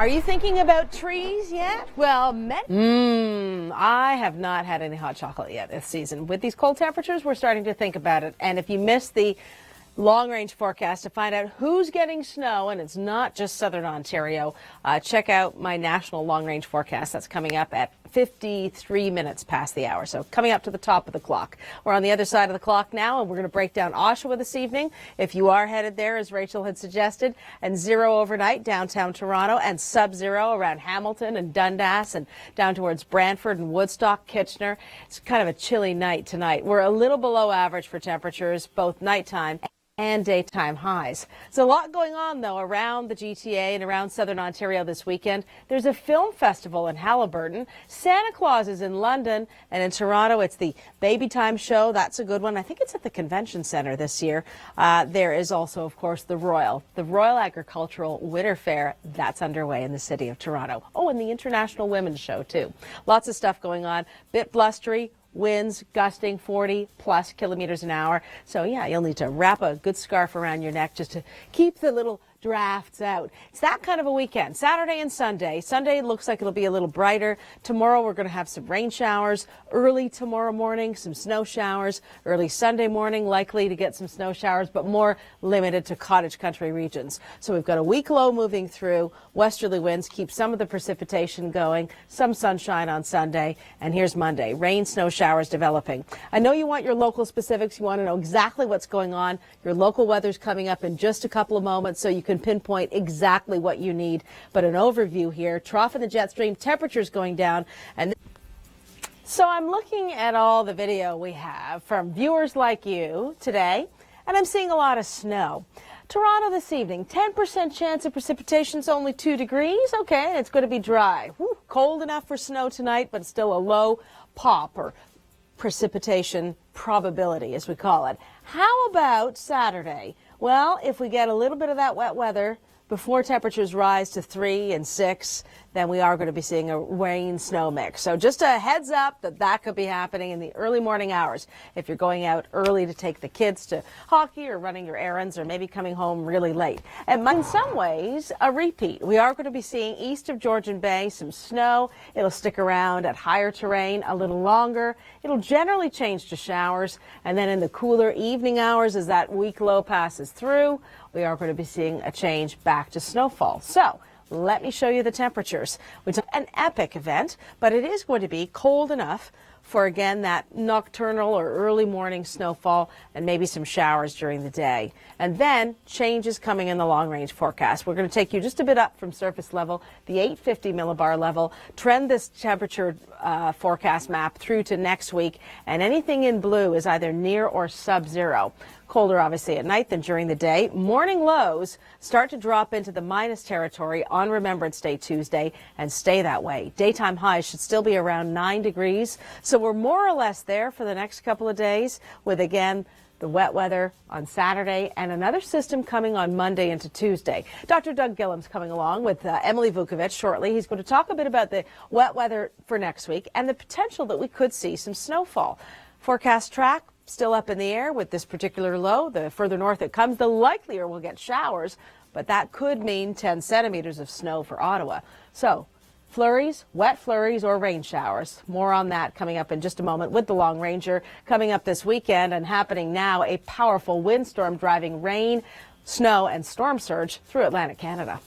Are you thinking about trees yet? Well, I have not had any hot chocolate yet this season. With these cold temperatures, we're starting to think about it. And if you missed the long-range forecast to find out who's getting snow, and it's not just southern Ontario, check out my national long-range forecast. That's coming up at 53 minutes past the hour, so coming up to the top of the clock. We're on the other side of the clock now, and we're going to break down Oshawa this evening. If you are headed there, as Rachel had suggested, and 0 overnight downtown Toronto, and sub-zero around Hamilton and Dundas and down towards Brantford and Woodstock, Kitchener. It's kind of a chilly night tonight. We're a little below average for temperatures, both nighttime and daytime highs. There's a lot going on, though, around the GTA and around southern Ontario this weekend. There's a film festival in Haliburton. Santa Claus is in London, and in Toronto, it's the Baby Time show. That's a good one. I think it's at the Convention Centre this year. There is also, of course, the Royal Agricultural Winter Fair. That's underway in the city of Toronto. Oh, and the International Women's Show, too. Lots of stuff going on. Bit blustery. Winds gusting 40 plus kilometers an hour. So yeah, you'll need to wrap a good scarf around your neck just to keep the little drafts out. It's that kind of a weekend. Saturday and Sunday. Sunday looks like it'll be a little brighter. Tomorrow we're going to have some rain showers. Early tomorrow morning, some snow showers. Early Sunday morning, likely to get some snow showers, but more limited to cottage country regions. So we've got a weak low moving through. Westerly winds keep some of the precipitation going. Some sunshine on Sunday. And here's Monday. Rain, snow showers developing. I know you want your local specifics. You want to know exactly what's going on. Your local weather's coming up in just a couple of moments, so you can pinpoint exactly what you need. But an overview here, trough in the jet stream, temperatures going down. And so I'm looking at all the video we have from viewers like you today, and I'm seeing a lot of snow. Toronto this evening, 10% chance of precipitation, it's only 2 degrees. Okay, it's going to be dry. Whew, cold enough for snow tonight, but still a low pop or precipitation probability, as we call it. How about Saturday? Well, if we get a little bit of that wet weather before temperatures rise to 3 and 6, then we are going to be seeing a rain-snow mix. So just a heads up that could be happening in the early morning hours if you're going out early to take the kids to hockey or running your errands or maybe coming home really late. And in some ways, a repeat. We are going to be seeing east of Georgian Bay some snow. It'll stick around at higher terrain a little longer. It'll generally change to showers. And then in the cooler evening hours, as that weak low passes through, we are going to be seeing a change back to snowfall. So let me show you the temperatures. It's an epic event, but it is going to be cold enough for, again, that nocturnal or early morning snowfall and maybe some showers during the day. And then changes coming in the long-range forecast. We're going to take you just a bit up from surface level, the 850 millibar level, trend this temperature forecast map through to next week, and anything in blue is either near or sub-zero. Colder, obviously, at night than during the day. Morning lows start to drop into the minus territory on Remembrance Day Tuesday and stay that way. Daytime highs should still be around 9 degrees. So we're more or less there for the next couple of days with, again, the wet weather on Saturday and another system coming on Monday into Tuesday. Dr. Doug Gillham's coming along with Emily Vukovic shortly. He's going to talk a bit about the wet weather for next week and the potential that we could see some snowfall. Forecast track still up in the air with this particular low. The further north it comes, the likelier we'll get showers, but that could mean 10 centimeters of snow for Ottawa. So flurries, wet flurries or rain showers. More on that coming up in just a moment with the Long Ranger coming up this weekend and happening now. A powerful windstorm driving rain, snow and storm surge through Atlantic Canada.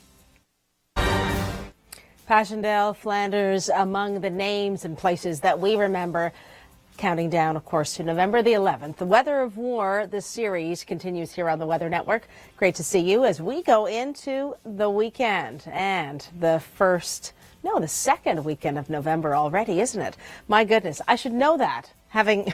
Passchendaele, Flanders, among the names and places that we remember. Counting down, of course, to November the 11th. The Weather of War, this series continues here on the Weather Network. Great to see you as we go into the weekend and the second weekend of November already, isn't it? My goodness, I should know that, having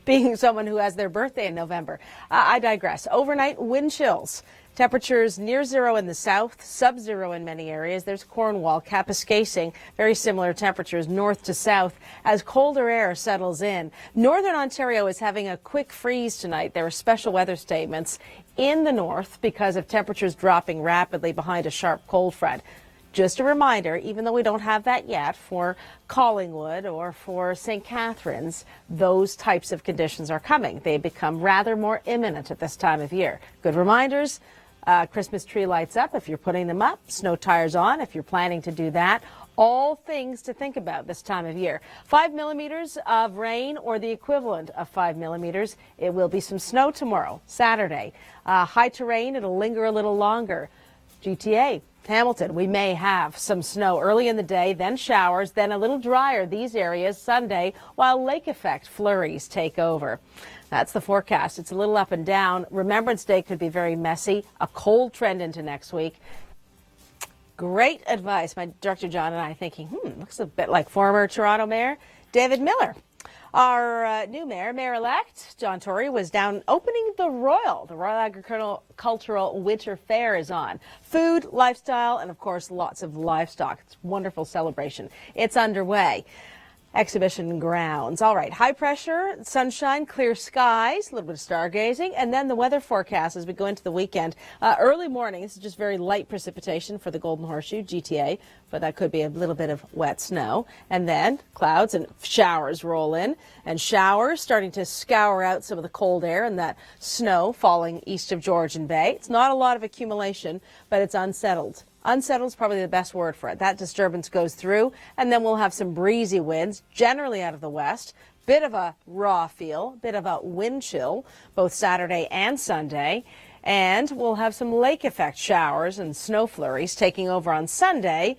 being someone who has their birthday in November. I digress. Overnight wind chills. Temperatures near zero in the south, sub-zero in many areas. There's Cornwall, Kapuskasing, very similar temperatures north to south as colder air settles in. Northern Ontario is having a quick freeze tonight. There are special weather statements in the north because of temperatures dropping rapidly behind a sharp cold front. Just a reminder, even though we don't have that yet for Collingwood or for St. Catharines, those types of conditions are coming. They become rather more imminent at this time of year. Good reminders Christmas tree lights up if you're putting them up, snow tires on if you're planning to do that. All things to think about this time of year. 5 millimeters of rain or the equivalent of 5 millimeters. It will be some snow tomorrow, Saturday. High terrain, it'll linger a little longer. GTA, Hamilton, we may have some snow early in the day, then showers, then a little drier these areas Sunday, while lake effect flurries take over. That's the forecast. It's a little up and down. Remembrance Day could be very messy. A cold trend into next week. Great advice. My director John and I are thinking, looks a bit like former Toronto Mayor David Miller. Our new mayor, Mayor-elect John Tory, was down opening the Royal Agricultural Winter Fair is on. Food, lifestyle, and of course lots of livestock. It's a wonderful celebration. It's underway. Exhibition grounds. All right, high pressure, sunshine, clear skies, a little bit of stargazing, and then the weather forecast as we go into the weekend. Early morning, this is just very light precipitation for the Golden Horseshoe, GTA, but that could be a little bit of wet snow. And then clouds and showers roll in, and showers starting to scour out some of the cold air and that snow falling east of Georgian Bay. It's not a lot of accumulation, but it's unsettled. Unsettled is probably the best word for it. That disturbance goes through, and then we'll have some breezy winds, generally out of the west. Bit of a raw feel, bit of a wind chill, both Saturday and Sunday. And we'll have some lake effect showers and snow flurries taking over on Sunday,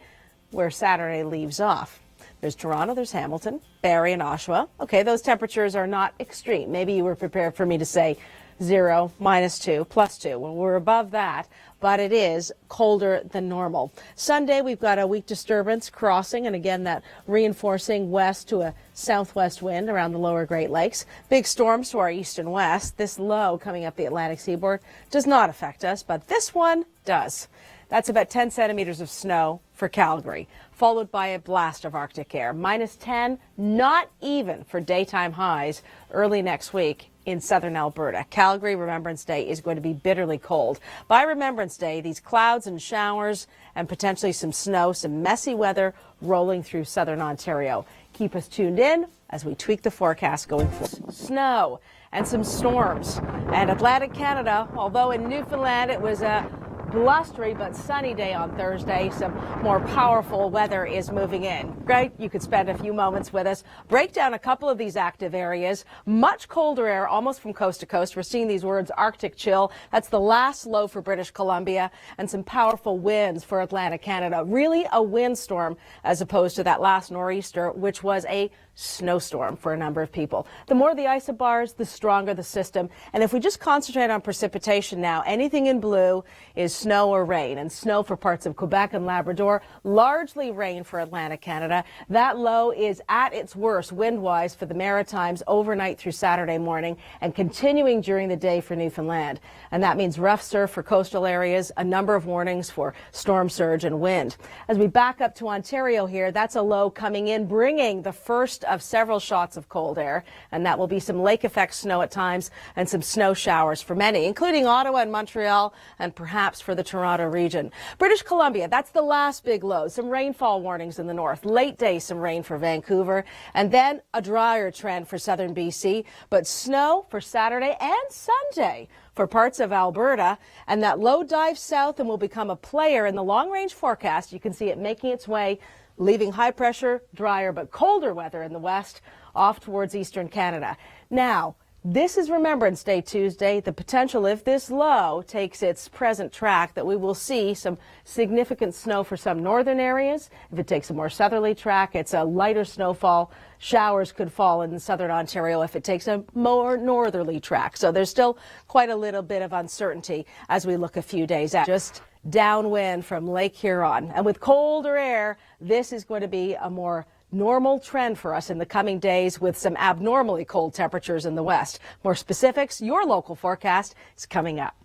where Saturday leaves off. There's Toronto, there's Hamilton, Barrie, and Oshawa. Okay, those temperatures are not extreme. Maybe you were prepared for me to say 0, -2, +2. Well, we're above that, but it is colder than normal. Sunday, we've got a weak disturbance crossing, and again, that reinforcing west to a southwest wind around the lower Great Lakes. Big storms to our east and west. This low coming up the Atlantic seaboard does not affect us, but this one does. That's about 10 centimeters of snow for Calgary, followed by a blast of Arctic air. -10, not even for daytime highs early next week in southern Alberta. Calgary, Remembrance Day is going to be bitterly cold. By Remembrance Day, these clouds and showers and potentially some snow, some messy weather rolling through southern Ontario. Keep us tuned in as we tweak the forecast going forward. Snow and some storms. And Atlantic Canada, although in Newfoundland it was a blustery but sunny day on Thursday, some more powerful weather is moving in. Great, you could spend a few moments with us, break down a couple of these active areas. Much colder air almost from coast to coast. We're seeing these words Arctic chill. That's the last low for British Columbia, and some powerful winds for Atlantic Canada. Really a windstorm as opposed to that last nor'easter, which was a snowstorm for a number of people. The more the isobars, the stronger the system. And if we just concentrate on precipitation now, anything in blue is snow or rain, and snow for parts of Quebec and Labrador, largely rain for Atlantic Canada. That low is at its worst wind-wise for the Maritimes overnight through Saturday morning and continuing during the day for Newfoundland. And that means rough surf for coastal areas, a number of warnings for storm surge and wind. As we back up to Ontario here, that's a low coming in, bringing the first of several shots of cold air, and that will be some lake effect snow at times and some snow showers for many, including Ottawa and Montreal and perhaps for the Toronto region. British Columbia, that's the last big low. Some rainfall warnings in the north. Late day, some rain for Vancouver, and then a drier trend for southern BC, but snow for Saturday and Sunday for parts of Alberta, and that low dives south and will become a player in the long-range forecast. You can see it making its way, leaving high pressure, drier but colder weather in the west off towards eastern Canada. Now, this is Remembrance Day Tuesday. The potential, if this low takes its present track, that we will see some significant snow for some northern areas. If it takes a more southerly track, it's a lighter snowfall. Showers could fall in southern Ontario if it takes a more northerly track. So there's still quite a little bit of uncertainty as we look a few days out. Just downwind from Lake Huron. And with colder air, this is going to be a more normal trend for us in the coming days with some abnormally cold temperatures in the west. More specifics, your local forecast is coming up.